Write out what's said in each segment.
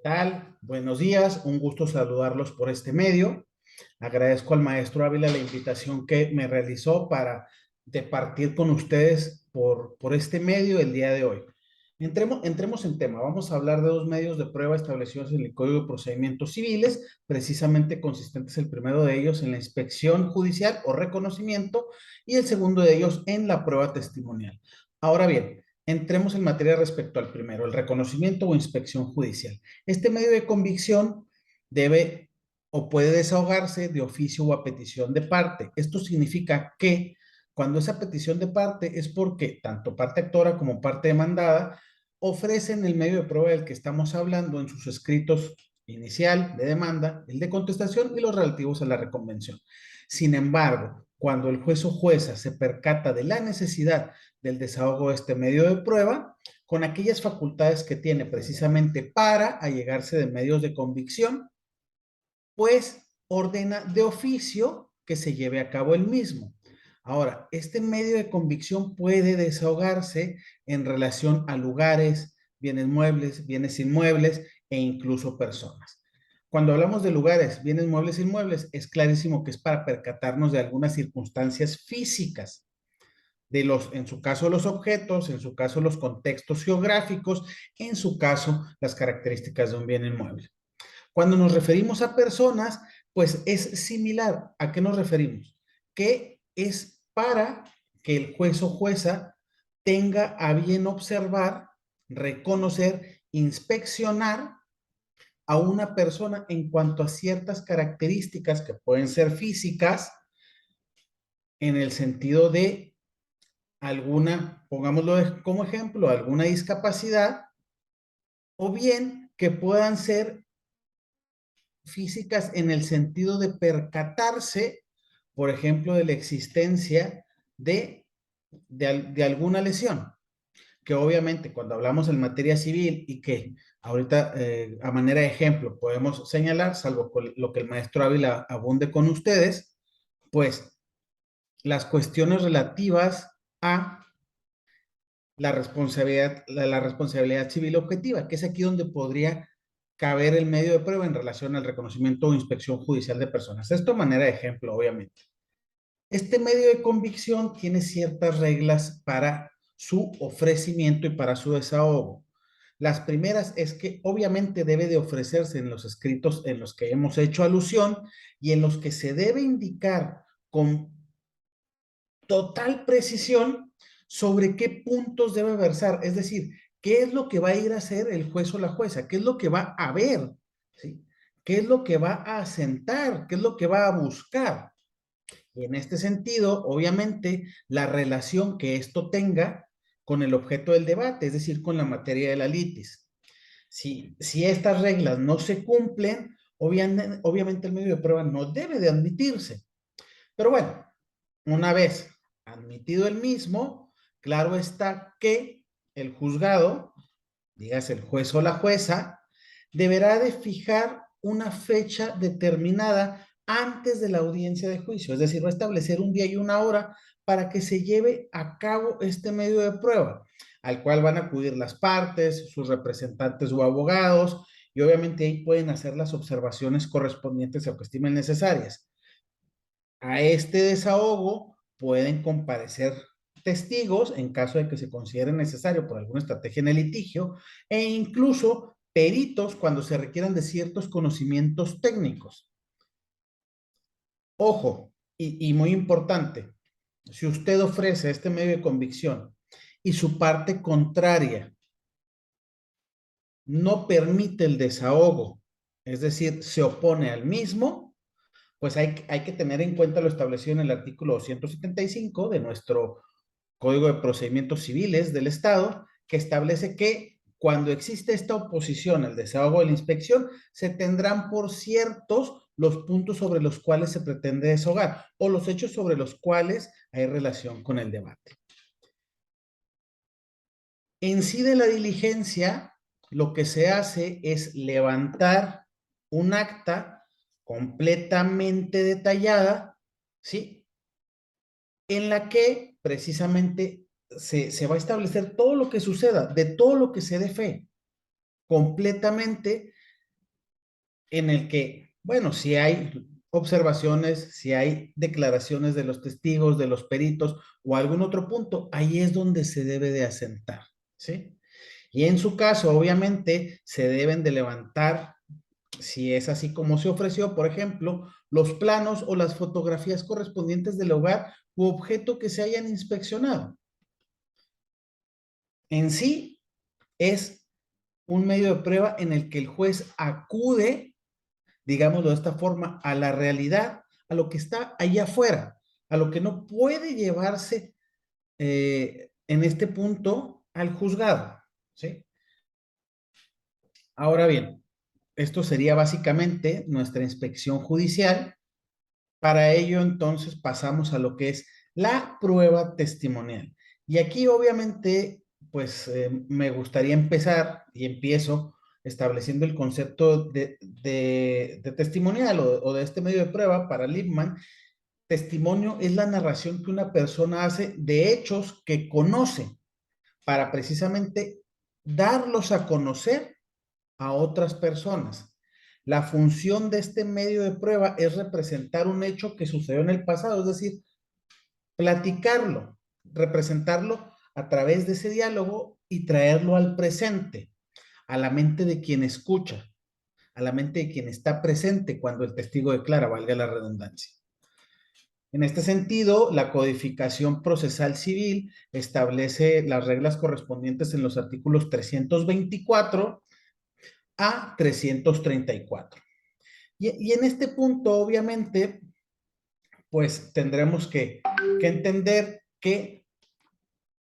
tal? Buenos días, un gusto saludarlos por este medio. Agradezco al maestro Ávila la invitación que me realizó para departir con ustedes por este medio el día de hoy. Entremos en tema. Vamos a hablar de dos medios de prueba establecidos en el Código de Procedimientos Civiles, precisamente consistentes el primero de ellos en la inspección judicial o reconocimiento y el segundo de ellos en la prueba testimonial. Ahora bien, entremos en materia respecto al primero, el reconocimiento o inspección judicial. Este medio de convicción debe o puede desahogarse de oficio o a petición de parte. Esto significa que cuando esa petición de parte es porque tanto parte actora como parte demandada ofrecen el medio de prueba del que estamos hablando en sus escritos inicial de demanda, el de contestación y los relativos a la reconvención. Sin embargo, cuando el juez o jueza se percata de la necesidad del desahogo de este medio de prueba, con aquellas facultades que tiene precisamente para allegarse de medios de convicción, pues ordena de oficio que se lleve a cabo el mismo. Ahora, este medio de convicción puede desahogarse en relación a lugares, bienes muebles, bienes inmuebles e incluso personas. Cuando hablamos de lugares, bienes muebles e inmuebles, es clarísimo que es para percatarnos de algunas circunstancias físicas, de los, en su caso, los objetos, en su caso, los contextos geográficos, en su caso, las características de un bien inmueble. Cuando nos referimos a personas, pues es similar. ¿A qué nos referimos? Que es para que el juez o jueza tenga a bien observar, reconocer, inspeccionar a una persona en cuanto a ciertas características que pueden ser físicas, en el sentido de alguna, pongámoslo como ejemplo, alguna discapacidad, o bien que puedan ser físicas en el sentido de percatarse, por ejemplo, de la existencia de alguna lesión, que obviamente cuando hablamos en materia civil y que ahorita a manera de ejemplo podemos señalar, salvo lo que el maestro Ávila abunde con ustedes, pues las cuestiones relativas a la responsabilidad civil objetiva, que es aquí donde podría caber el medio de prueba en relación al reconocimiento o inspección judicial de personas. Esto de manera de ejemplo, obviamente. Este medio de convicción tiene ciertas reglas para su ofrecimiento y para su desahogo. Las primeras es que obviamente debe de ofrecerse en los escritos en los que hemos hecho alusión y en los que se debe indicar con total precisión sobre qué puntos debe versar, es decir, qué es lo que va a ir a hacer el juez o la jueza, qué es lo que va a ver, ¿sí? ¿Qué es lo que va a asentar? ¿Qué es lo que va a buscar? Y en este sentido, obviamente, la relación que esto tenga con el objeto del debate, es decir, con la materia de la litis. Si estas reglas no se cumplen, obviamente el medio de prueba no debe de admitirse. Pero bueno, una vez admitido el mismo, claro está que el juzgado, dígase el juez o la jueza, deberá de fijar una fecha determinada antes de la audiencia de juicio, es decir, va a establecer un día y una hora para que se lleve a cabo este medio de prueba, al cual van a acudir las partes, sus representantes o abogados, y obviamente ahí pueden hacer las observaciones correspondientes a lo que estimen necesarias. A este desahogo pueden comparecer testigos en caso de que se considere necesario por alguna estrategia en el litigio e incluso peritos cuando se requieran de ciertos conocimientos técnicos. Ojo, y muy importante, si usted ofrece este medio de convicción y su parte contraria no permite el desahogo, es decir, se opone al mismo, pues hay que tener en cuenta lo establecido en el artículo 275 de nuestro Código de Procedimientos Civiles del Estado, que establece que cuando existe esta oposición al desahogo de la inspección, se tendrán por ciertos los puntos sobre los cuales se pretende desahogar o los hechos sobre los cuales hay relación con el debate. En sí de la diligencia, lo que se hace es levantar un acta completamente detallada, ¿sí? En la que precisamente se va a establecer todo lo que suceda, de todo lo que se dé fe, completamente, en el que, bueno, si hay observaciones, si hay declaraciones de los testigos, de los peritos o algún otro punto, ahí es donde se debe de asentar, ¿sí? Y en su caso, obviamente, se deben de levantar, si es así como se ofreció, por ejemplo, los planos o las fotografías correspondientes del hogar u objeto que se hayan inspeccionado. En sí, es un medio de prueba en el que el juez acude, digámoslo de esta forma, a la realidad, a lo que está allá afuera, a lo que no puede llevarse en este punto al juzgado, ¿sí? Ahora bien, esto sería básicamente nuestra inspección judicial. Para ello, entonces, pasamos a lo que es la prueba testimonial. Y aquí, obviamente, pues me gustaría empezar y empiezo estableciendo el concepto de testimonial o de este medio de prueba para Lippmann. Testimonio es la narración que una persona hace de hechos que conoce para precisamente darlos a conocer a otras personas. La función de este medio de prueba es representar un hecho que sucedió en el pasado, es decir, platicarlo, representarlo a través de ese diálogo y traerlo al presente, a la mente de quien escucha, a la mente de quien está presente cuando el testigo declara, valga la redundancia. En este sentido, la codificación procesal civil establece las reglas correspondientes en los artículos 324 a 334. Y en este punto, obviamente, pues tendremos que entender que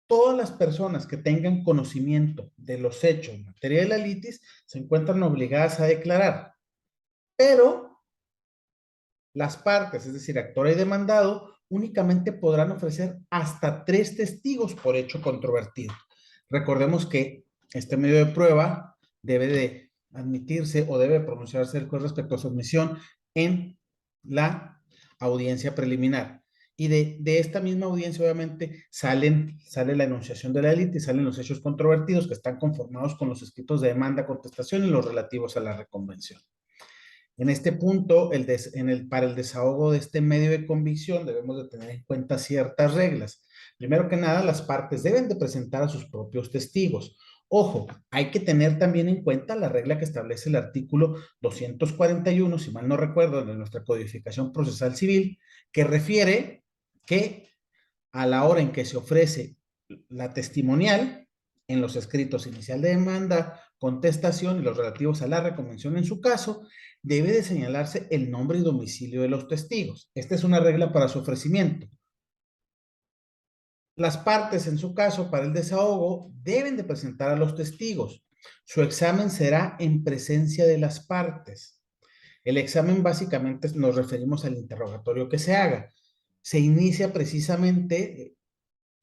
todas las personas que tengan conocimiento de los hechos en materia de la litis se encuentran obligadas a declarar, pero las partes, es decir, actor y demandado, únicamente podrán ofrecer hasta 3 testigos por hecho controvertido. Recordemos que este medio de prueba debe de admitirse o debe pronunciarse el juez respecto a su admisión en la audiencia preliminar. Y de esta misma audiencia, obviamente, sale la enunciación de la élite y salen los hechos controvertidos que están conformados con los escritos de demanda, contestación y los relativos a la reconvención. En este punto, para el desahogo de este medio de convicción, debemos de tener en cuenta ciertas reglas. Primero que nada, las partes deben de presentar a sus propios testigos. Ojo, hay que tener también en cuenta la regla que establece el artículo 241, si mal no recuerdo, de nuestra codificación procesal civil, que refiere que a la hora en que se ofrece la testimonial, en los escritos inicial de demanda, contestación y los relativos a la reconvención en su caso, debe de señalarse el nombre y domicilio de los testigos. Esta es una regla para su ofrecimiento. Las partes, en su caso, para el desahogo, deben de presentar a los testigos. Su examen será en presencia de las partes. El examen básicamente nos referimos al interrogatorio que se haga. Se inicia precisamente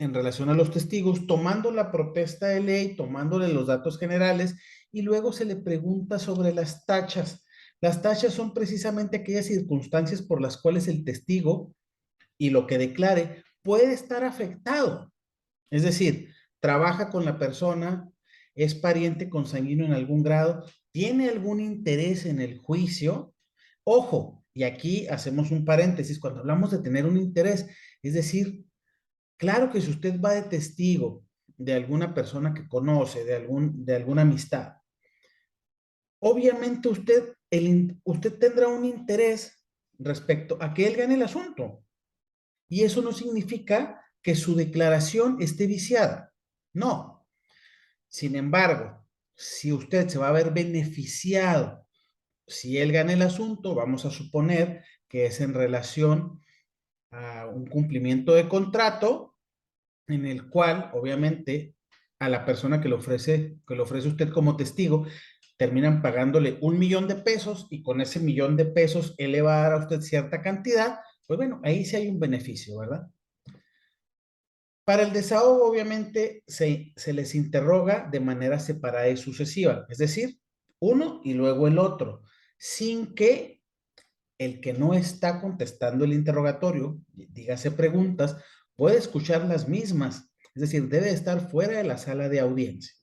en relación a los testigos, tomando la protesta de ley, tomándole los datos generales y luego se le pregunta sobre las tachas. Las tachas son precisamente aquellas circunstancias por las cuales el testigo y lo que declare puede estar afectado. Es decir, trabaja con la persona, es pariente consanguíneo en algún grado, tiene algún interés en el juicio. Ojo, y aquí hacemos un paréntesis, cuando hablamos de tener un interés, es decir, claro que si usted va de testigo de alguna persona que conoce, de alguna amistad, obviamente usted tendrá un interés respecto a que él gane el asunto. Y eso no significa que su declaración esté viciada. No. Sin embargo, si usted se va a ver beneficiado, si él gana el asunto, vamos a suponer que es en relación a un cumplimiento de contrato en el cual, obviamente, a la persona que le ofrece usted como testigo, terminan pagándole 1 millón de pesos y con ese 1 millón de pesos él le va a dar a usted cierta cantidad, pues bueno, ahí sí hay un beneficio, ¿verdad? Para el desahogo, obviamente, se les interroga de manera separada y sucesiva, es decir, uno y luego el otro, sin que el que no está contestando el interrogatorio, dígase preguntas, puede escuchar las mismas, es decir, debe estar fuera de la sala de audiencia.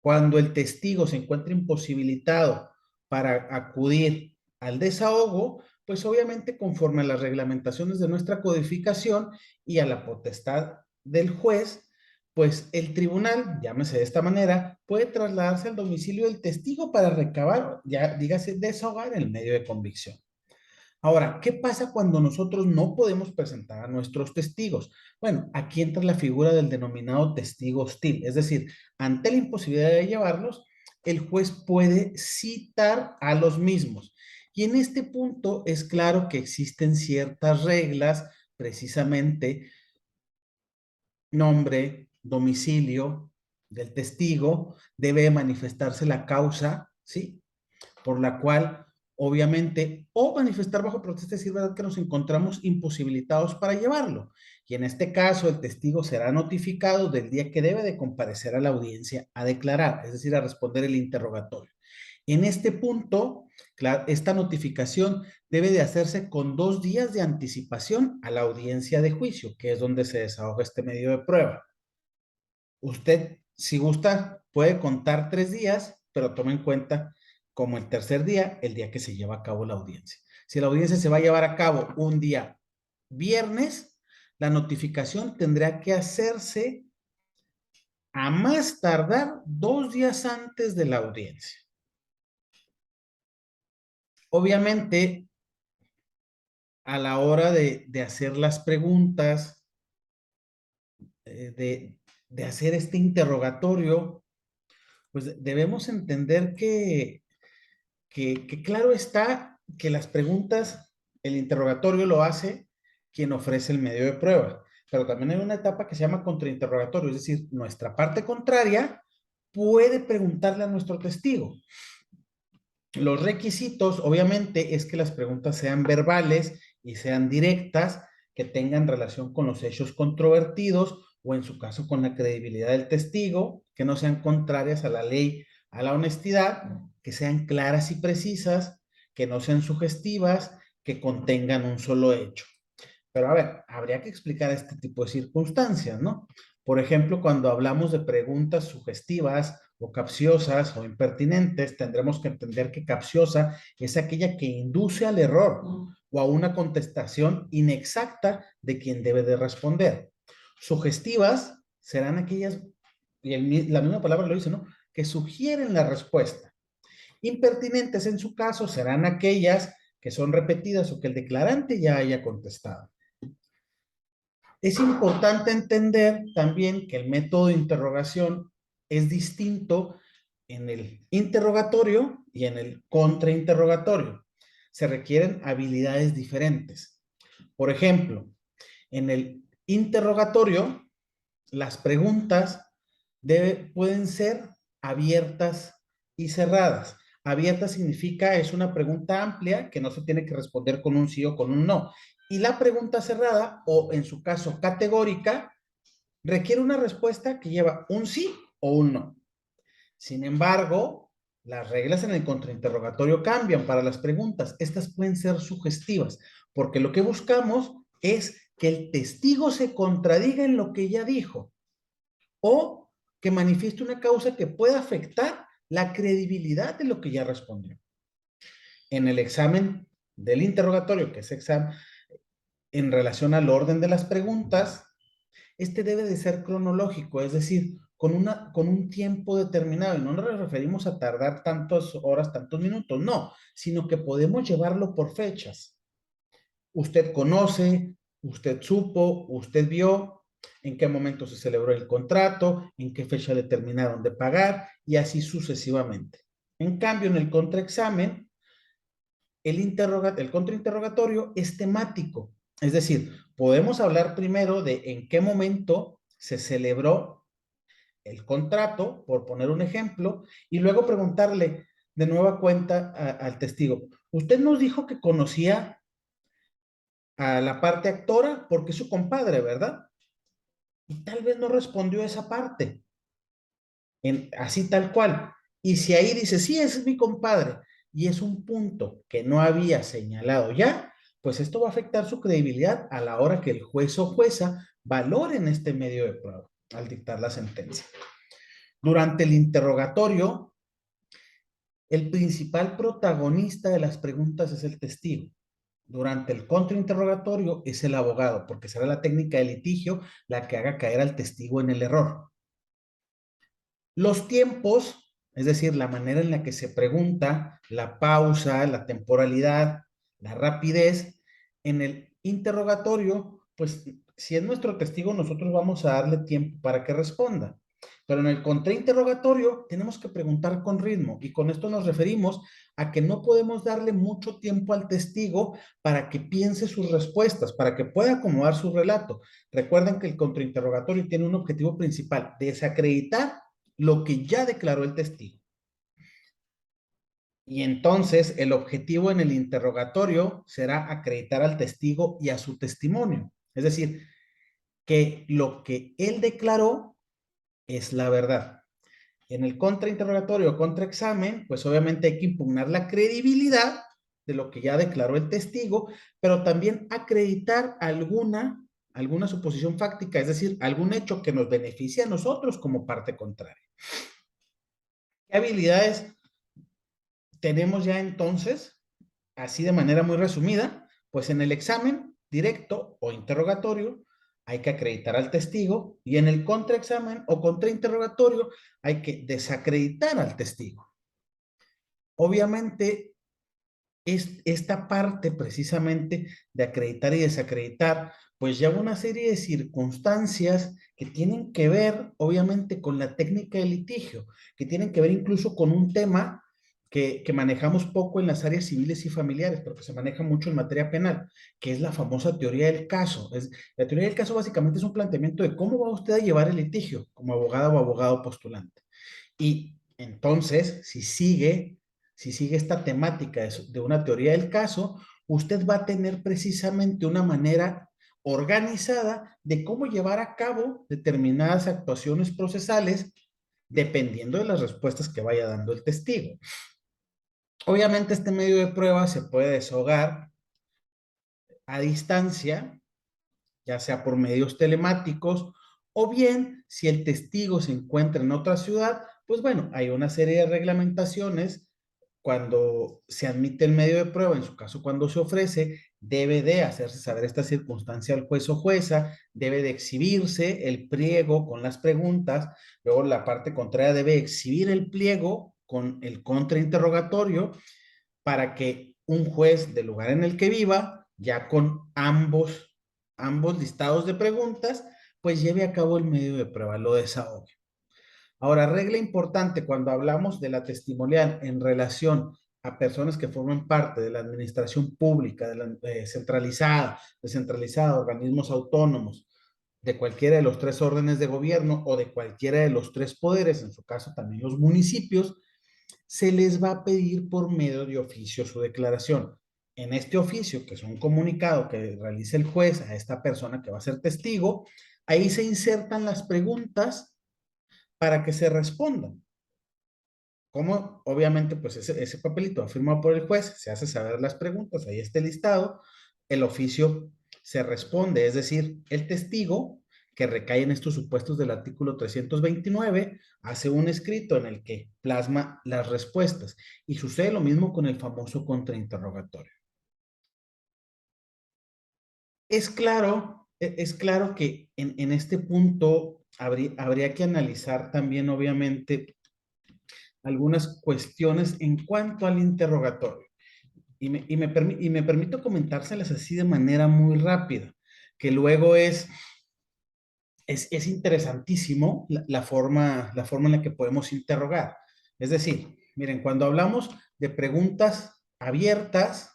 Cuando el testigo se encuentra imposibilitado para acudir al desahogo, pues obviamente conforme a las reglamentaciones de nuestra codificación y a la potestad del juez, pues el tribunal, llámese de esta manera, puede trasladarse al domicilio del testigo para recabar, ya dígase, desahogar el medio de convicción. Ahora, ¿qué pasa cuando nosotros no podemos presentar a nuestros testigos? Bueno, aquí entra la figura del denominado testigo hostil, es decir, ante la imposibilidad de llevarlos, el juez puede citar a los mismos. Y en este punto es claro que existen ciertas reglas, precisamente nombre, domicilio del testigo, debe manifestarse la causa, ¿sí? Por la cual, obviamente, o manifestar bajo protesta, decir verdad que nos encontramos imposibilitados para llevarlo. Y en este caso, el testigo será notificado del día que debe de comparecer a la audiencia a declarar, es decir, a responder el interrogatorio. En este punto, esta notificación debe de hacerse con 2 días de anticipación a la audiencia de juicio, que es donde se desahoga este medio de prueba. Usted, si gusta, puede contar 3 días, pero tome en cuenta como el tercer día, el día que se lleva a cabo la audiencia. Si la audiencia se va a llevar a cabo un día viernes, la notificación tendrá que hacerse a más tardar 2 días antes de la audiencia. Obviamente, a la hora de hacer las preguntas, de hacer este interrogatorio, pues debemos entender que claro está que las preguntas, el interrogatorio lo hace quien ofrece el medio de prueba, pero también hay una etapa que se llama contrainterrogatorio, es decir, nuestra parte contraria puede preguntarle a nuestro testigo. Los requisitos, obviamente, es que las preguntas sean verbales y sean directas, que tengan relación con los hechos controvertidos o en su caso con la credibilidad del testigo, que no sean contrarias a la ley, a la honestidad, que sean claras y precisas, que no sean sugestivas, que contengan un solo hecho. Pero a ver, habría que explicar este tipo de circunstancias, ¿no? Por ejemplo, cuando hablamos de preguntas sugestivas o capciosas o impertinentes, tendremos que entender que capciosa es aquella que induce al error o a una contestación inexacta de quien debe de responder. Sugestivas serán aquellas, y la misma palabra lo dice, ¿no? Que sugieren la respuesta. Impertinentes en su caso serán aquellas que son repetidas o que el declarante ya haya contestado. Es importante entender también que el método de interrogación es distinto en el interrogatorio y en el contrainterrogatorio. Se requieren habilidades diferentes. Por ejemplo, en el interrogatorio, las preguntas pueden ser abiertas y cerradas. Abierta significa es una pregunta amplia que no se tiene que responder con un sí o con un no. Y la pregunta cerrada, o en su caso categórica, requiere una respuesta que lleva un sí o un no. Sin embargo, las reglas en el contrainterrogatorio cambian para las preguntas. Estas pueden ser sugestivas, porque lo que buscamos es que el testigo se contradiga en lo que ya dijo o que manifieste una causa que pueda afectar la credibilidad de lo que ya respondió. En el examen del interrogatorio, que es examen en relación al orden de las preguntas, este debe de ser cronológico, es decir, con un tiempo determinado. Y no nos referimos a tardar tantas horas, tantos minutos, no, sino que podemos llevarlo por fechas. Usted conoce, usted supo, usted vio en qué momento se celebró el contrato, en qué fecha le terminaron de pagar y así sucesivamente. En cambio, en el contraexamen, el contrainterrogatorio es temático. Es decir, podemos hablar primero de en qué momento se celebró el contrato, por poner un ejemplo, y luego preguntarle de nueva cuenta al testigo, usted nos dijo que conocía a la parte actora porque es su compadre, ¿verdad? Y tal vez no respondió esa parte, así tal cual. Y si ahí dice, sí, ese es mi compadre, y es un punto que no había señalado ya, pues esto va a afectar su credibilidad a la hora que el juez o jueza valoren este medio de prueba al dictar la sentencia. Durante el interrogatorio, El principal protagonista de las preguntas es el testigo. Durante el contrainterrogatorio es el abogado, porque será la técnica de litigio la que haga caer al testigo en el error. Los tiempos, es decir, la manera en la que se pregunta, la pausa, la temporalidad, la rapidez, en el interrogatorio, pues si es nuestro testigo, nosotros vamos a darle tiempo para que responda. Pero en el contrainterrogatorio tenemos que preguntar con ritmo y con esto nos referimos a que no podemos darle mucho tiempo al testigo para que piense sus respuestas, para que pueda acomodar su relato. Recuerden que el contrainterrogatorio tiene un objetivo principal, desacreditar lo que ya declaró el testigo. Y entonces el objetivo en el interrogatorio será acreditar al testigo y a su testimonio. Es decir, que lo que él declaró es la verdad. En el contrainterrogatorio o contraexamen, pues obviamente hay que impugnar la credibilidad de lo que ya declaró el testigo, pero también acreditar alguna suposición fáctica, es decir, algún hecho que nos beneficie a nosotros como parte contraria. ¿Qué habilidades tenemos ya entonces? Así de manera muy resumida, pues en el examen directo o interrogatorio hay que acreditar al testigo y en el contraexamen o contrainterrogatorio hay que desacreditar al testigo. Obviamente, esta parte precisamente de acreditar y desacreditar, pues lleva una serie de circunstancias que tienen que ver, obviamente, con la técnica de litigio, que tienen que ver incluso con un tema que manejamos poco en las áreas civiles y familiares, pero que se maneja mucho en materia penal, que es la famosa teoría del caso. La teoría del caso básicamente es un planteamiento de cómo va usted a llevar el litigio como abogada o abogado postulante. Y entonces, si sigue esta temática de una teoría del caso, usted va a tener precisamente una manera organizada de cómo llevar a cabo determinadas actuaciones procesales dependiendo de las respuestas que vaya dando el testigo. Obviamente este medio de prueba se puede deshogar a distancia, ya sea por medios telemáticos, o bien si el testigo se encuentra en otra ciudad, pues bueno, hay una serie de reglamentaciones cuando se admite el medio de prueba, en su caso cuando se ofrece, debe de hacerse saber esta circunstancia al juez o jueza, debe de exhibirse el pliego con las preguntas, luego la parte contraria debe exhibir el pliego con el contrainterrogatorio para que un juez del lugar en el que viva, ya con ambos listados de preguntas, pues lleve a cabo el medio de prueba, lo desahogue. Ahora, regla importante cuando hablamos de la testimonial en relación a personas que forman parte de la administración pública, de la centralizada, descentralizada, organismos autónomos, de cualquiera de los tres órdenes de gobierno o de cualquiera de los tres poderes, en su caso también los municipios, se les va a pedir por medio de oficio su declaración. En este oficio, que es un comunicado que realiza el juez a esta persona que va a ser testigo, ahí se insertan las preguntas para que se respondan. Como obviamente, pues ese papelito firmado por el juez, se hace saber las preguntas, ahí está el listado, el oficio se responde, es decir, el testigo que recae en estos supuestos del artículo 329 hace un escrito en el que plasma las respuestas y sucede lo mismo con el famoso contrainterrogatorio. Es claro que en este punto habría que analizar también, obviamente, algunas cuestiones en cuanto al interrogatorio. Y me permito comentárselas así de manera muy rápida, que luego es interesantísimo la forma en la que podemos interrogar. Es decir, miren, cuando hablamos de preguntas abiertas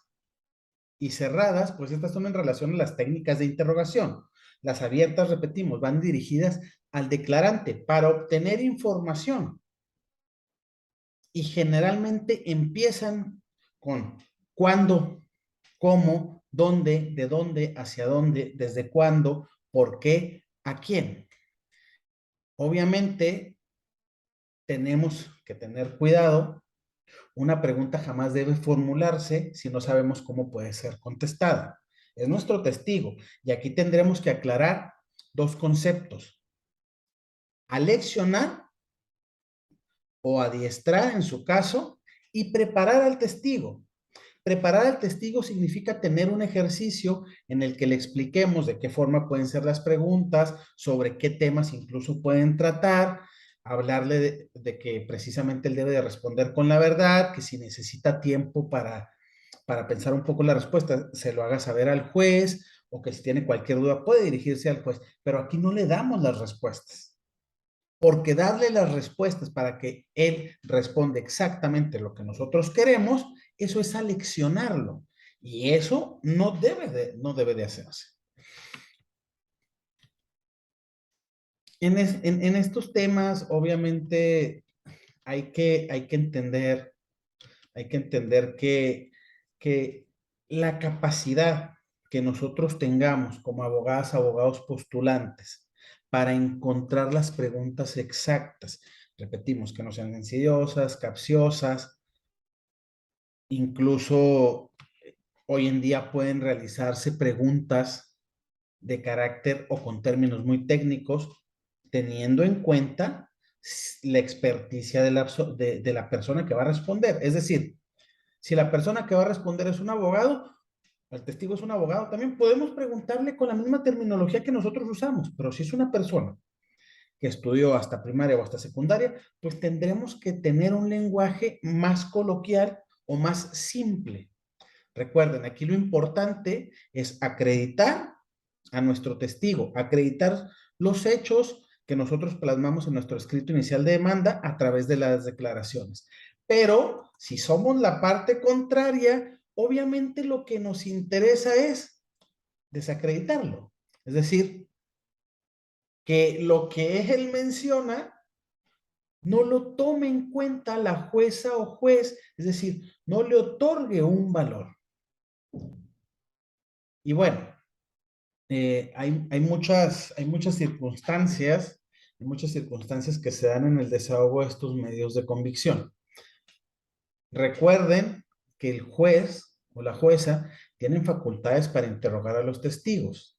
y cerradas, pues estas son en relación a las técnicas de interrogación. Las abiertas, repetimos, van dirigidas al declarante para obtener información y generalmente empiezan con cuándo, cómo, dónde, de dónde, hacia dónde, desde cuándo, por qué, a quién. Obviamente tenemos que tener cuidado. Una pregunta jamás debe formularse si no sabemos cómo puede ser contestada. Es nuestro testigo y aquí tendremos que aclarar dos conceptos. Aleccionar o adiestrar en su caso Y preparar al testigo. Preparar al testigo significa tener un ejercicio en el que le expliquemos de qué forma pueden ser las preguntas, sobre qué temas incluso pueden tratar, hablarle de que precisamente él debe de responder con la verdad, que si necesita tiempo para pensar un poco la respuesta, se lo haga saber al juez, o que si tiene cualquier duda puede dirigirse al juez, pero aquí no le damos las respuestas. Porque darle las respuestas para que él responda exactamente lo que nosotros queremos, eso es aleccionarlo. Y eso no debe de hacerse. En estos temas, obviamente, hay que entender que la capacidad que nosotros tengamos como abogadas, abogados postulantes para encontrar las preguntas exactas, repetimos, que no sean insidiosas, capciosas, incluso hoy en día pueden realizarse preguntas de carácter o con términos muy técnicos, teniendo en cuenta la experticia de la persona que va a responder. Es decir, si la persona que va a responder es un abogado, el testigo es un abogado, también podemos preguntarle con la misma terminología que nosotros usamos, pero si es una persona que estudió hasta primaria o hasta secundaria, pues tendremos que tener un lenguaje más coloquial o más simple. Recuerden, aquí lo importante es acreditar a nuestro testigo, acreditar los hechos que nosotros plasmamos en nuestro escrito inicial de demanda a través de las declaraciones. Pero si somos la parte contraria, obviamente lo que nos interesa es desacreditarlo. Es decir, que lo que él menciona no lo tome en cuenta la jueza o juez, es decir, no le otorgue un valor. Y bueno, hay muchas circunstancias que se dan en el desahogo de estos medios de convicción. Recuerden que el juez o la jueza tienen facultades para interrogar a los testigos.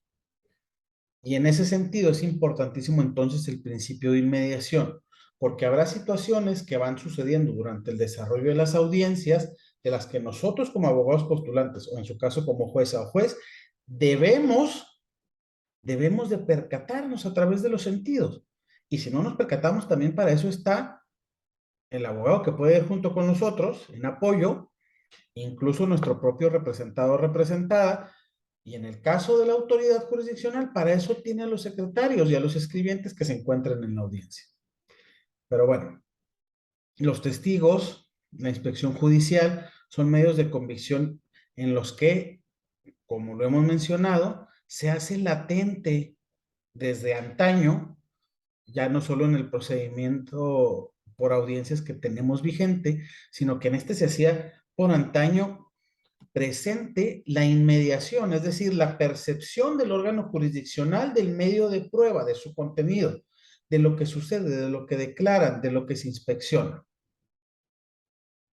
Y en ese sentido es importantísimo entonces el principio de inmediación, porque habrá situaciones que van sucediendo durante el desarrollo de las audiencias de las que nosotros como abogados postulantes, o en su caso como jueza o juez, debemos de percatarnos a través de los sentidos. Y si no nos percatamos, también para eso está el abogado que puede ir junto con nosotros en apoyo, incluso nuestro propio representado o representada. Y en el caso de la autoridad jurisdiccional, para eso tiene a los secretarios y a los escribientes que se encuentran en la audiencia. Pero bueno, los testigos, la inspección judicial, son medios de convicción en los que, como lo hemos mencionado, se hace latente desde antaño, ya no solo en el procedimiento por audiencias que tenemos vigente, sino que en este se hacía por antaño presente la inmediación, es decir, la percepción del órgano jurisdiccional del medio de prueba, de su contenido, de lo que sucede, de lo que declaran, de lo que se inspecciona.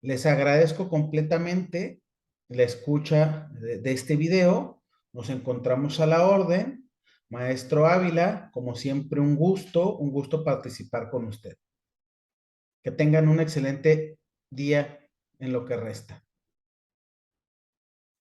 Les agradezco completamente la escucha de este video. Nos encontramos a la orden. Maestro Ávila, como siempre, un gusto participar con usted. Que tengan un excelente día en lo que resta.